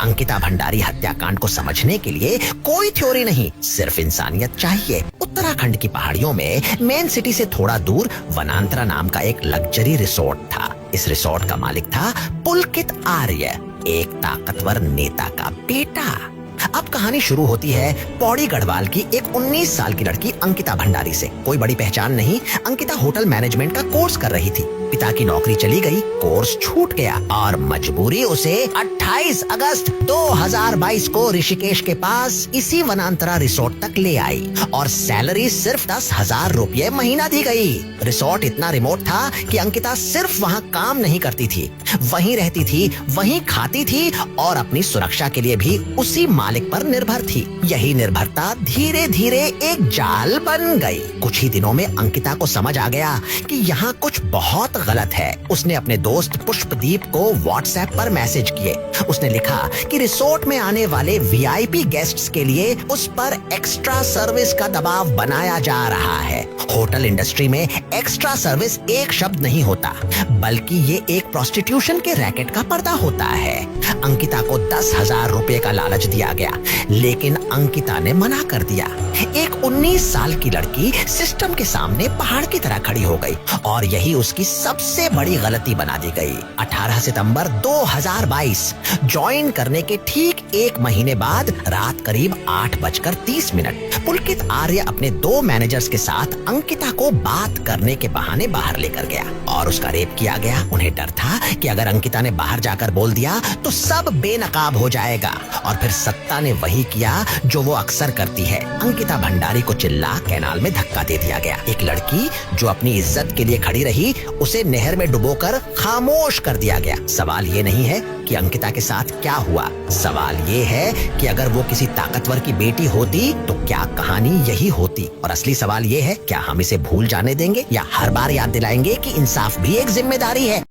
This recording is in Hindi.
अंकिता भंडारी हत्याकांड को समझने के लिए कोई थ्योरी नहीं, सिर्फ इंसानियत चाहिए। उत्तराखंड की पहाड़ियों में मेन सिटी से थोड़ा दूर वनांतरा नाम का एक लग्जरी रिसोर्ट था। इस रिसोर्ट का मालिक था पुलकित आर्य, एक ताकतवर नेता का बेटा। अब कहानी शुरू होती है पौड़ी गढ़वाल की एक 19 साल की लड़की अंकिता भंडारी से। कोई बड़ी पहचान नहीं, अंकिता होटल मैनेजमेंट का कोर्स कर रही थी। पिता की नौकरी चली गई, कोर्स छूट गया और मजबूरी उसे 28 अगस्त 2022 को ऋषिकेश के पास इसी वनांतरा रिसोर्ट तक ले आई और सैलरी सिर्फ 10,000 रुपये महीना दी गई। रिसोर्ट इतना रिमोट था कि अंकिता सिर्फ वहाँ काम नहीं करती थी, वहीं रहती थी, वहीं खाती थी और अपनी सुरक्षा के लिए भी उसी मालिक पर निर्भर थी। यही निर्भरता धीरे धीरे एक जाल बन गई। कुछ ही दिनों में अंकिता को समझ आ गया कि यहाँ कुछ बहुत गलत है। उसने अपने दोस्त पुष्पदीप को व्हाट्सएप पर मैसेज किए। उसने लिखा कि रिसोर्ट में आने वाले वीआईपी गेस्ट्स के लिए उस पर एक्स्ट्रा सर्विस का दबाव बनाया जा रहा है। होटल इंडस्ट्री में एक्स्ट्रा सर्विस एक शब्द नहीं होता, बल्कि ये एक प्रोस्टिट्यूशन के रैकेट का पर्दा होता है। अंकिता को 10,000 रुपए का लालच दिया गया, लेकिन अंकिता ने मना कर दिया। एक 19 साल की लड़की सिस्टम के सामने पहाड़ की तरह खड़ी हो गई और यही उसकी सबसे बड़ी गलती बना दी गई। 18 सितंबर 2022 ज्वाइन करने के ठीक एक महीने बाद रात करीब 8:30 पुलकित आर्य अपने 2 मैनेजर्स के साथ अंकिता को बात करने के बहाने बाहर लेकर गया और उसका रेप किया गया। उन्हें डर था कि अगर अंकिता ने बाहर जाकर बोल दिया तो सब बेनकाब हो जाएगा और फिर सत्ता ने वही किया जो वो अक्सर करती है। अंकिता भंडारी को चिल्ला कैनाल में धक्का दे दिया गया। एक लड़की जो अपनी इज्जत के लिए खड़ी रही, उसे नहर में डुबोकर खामोश कर दिया गया। सवाल ये नहीं है कि अंकिता के साथ क्या हुआ, सवाल ये है कि अगर वो किसी ताकतवर की बेटी होती तो क्या कहानी यही होती। और असली सवाल ये है, क्या हम इसे भूल जाने देंगे या हर बार याद दिलाएंगे कि इंसाफ भी एक जिम्मेदारी है।